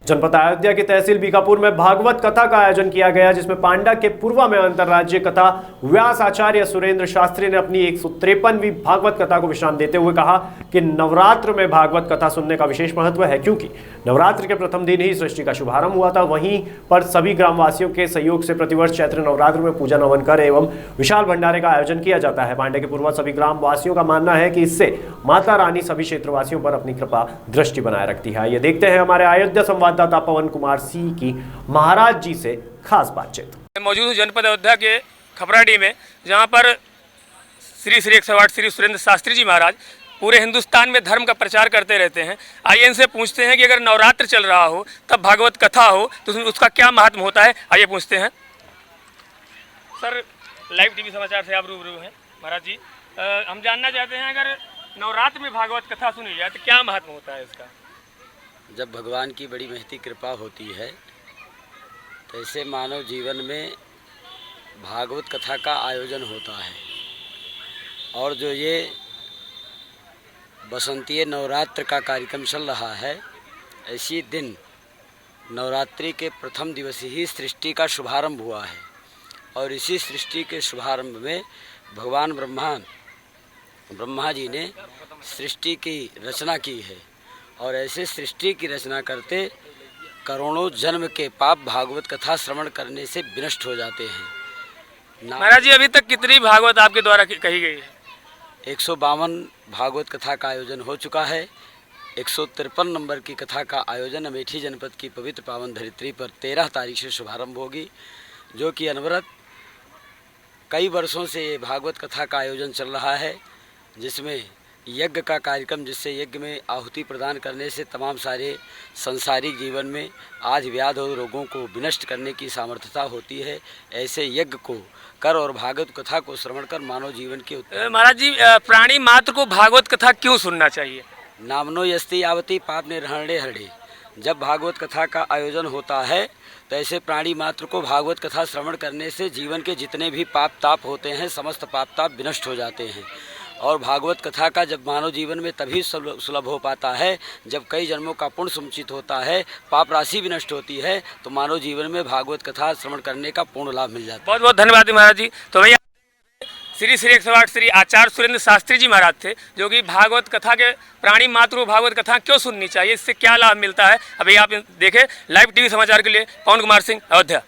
जनपद अयोध्या की तहसील बीकापुर में भागवत कथा का आयोजन किया गया, जिसमें पांडा के पूर्वा में अंतर्राज्यीय कथा व्यास आचार्य सुरेंद्र शास्त्री ने अपनी 153वीं भागवत कथा को विश्राम देते हुए कहा कि नवरात्र में भागवत कथा सुनने का विशेष महत्व है, क्योंकि नवरात्र के प्रथम दिन ही सृष्टि का शुभारंभ हुआ था। वहीं पर सभी ग्रामवासियों के सहयोग से प्रतिवर्ष चैत्र नवरात्र में पूजा नवन कर एवं विशाल भंडारे का आयोजन किया जाता है। पांडा के पूर्वा सभी ग्रामवासियों का मानना है कि इससे माता रानी सभी क्षेत्रवासियों पर अपनी कृपा दृष्टि बनाए रखती है। ये देखते हैं हमारे अयोध्या संवाददाता पवन कुमार सिंह की महाराज जी से खास बातचीत। मौजूद हूँ जनपद अयोध्या के खपराडी में, जहाँ पर श्री 108 श्री सुरेंद्र शास्त्री जी महाराज पूरे हिंदुस्तान में धर्म का प्रचार करते रहते हैं। आइए इनसे पूछते हैं कि अगर नवरात्र चल रहा हो तब भागवत कथा हो तो उसका क्या महत्व होता है। आइए पूछते हैं। सर, लाइव टीवी समाचार से आप रूबरू हैं महाराज जी। हम जानना चाहते हैं, अगर नवरात्र में भागवत कथा सुनी जाए तो क्या महत्व होता है इसका? जब भगवान की बड़ी महती कृपा होती है तो ऐसे मानव जीवन में भागवत कथा का आयोजन होता है। और जो ये बसंतीय नवरात्र का कार्यक्रम चल रहा है, इसी दिन नवरात्रि के प्रथम दिवस ही सृष्टि का शुभारंभ हुआ है। और इसी सृष्टि के शुभारंभ में भगवान ब्रह्मा जी ने सृष्टि की रचना की है। और ऐसे सृष्टि की रचना करते करोड़ों जन्म के पाप भागवत कथा श्रवण करने से विनष्ट हो जाते हैं। महाराज जी, अभी तक कितनी भागवत आपके द्वारा कही गई है? 152 भागवत कथा का आयोजन हो चुका है। 153 नंबर की कथा का आयोजन अमेठी जनपद की पवित्र पावन धरित्री पर 13 तारीख से शुभारंभ होगी, जो कि अनवरत कई वर्षों से ये भागवत कथा का आयोजन चल रहा है, जिसमें यज्ञ का कार्यक्रम, जिससे यज्ञ में आहुति प्रदान करने से तमाम सारे संसारिक जीवन में आज व्याध और रोगों को विनष्ट करने की सामर्थ्यता होती है। ऐसे यज्ञ को कर और भागवत कथा को श्रवण कर मानव जीवन के महाराज जी, प्राणी मात्र को भागवत कथा क्यों सुनना चाहिए? नामनो यस्ति यावती पाप निर्हरणे हरणे। जब भागवत कथा का आयोजन होता है तो ऐसे प्राणी मात्र को भागवत कथा श्रवण करने से जीवन के जितने भी पाप ताप होते हैं, समस्त पाप ताप विनष्ट हो जाते हैं। और भागवत कथा का जब मानव जीवन में तभी सुलभ हो पाता है जब कई जन्मों का पुण्य समुचित होता है, पाप राशि भी नष्ट होती है, तो मानव जीवन में भागवत कथा श्रवण करने का पूर्ण लाभ मिल जाता है। बहुत बहुत धन्यवाद महाराज जी। तो भैया, श्री 108 श्री आचार्य सुरेंद्र शास्त्री जी महाराज थे, जो कि भागवत कथा के प्राणी मात्र को भागवत कथा क्यों सुननी चाहिए, इससे क्या लाभ मिलता है, अभी आप देखें। लाइव टीवी समाचार के लिए पवन कुमार सिंह, अयोध्या।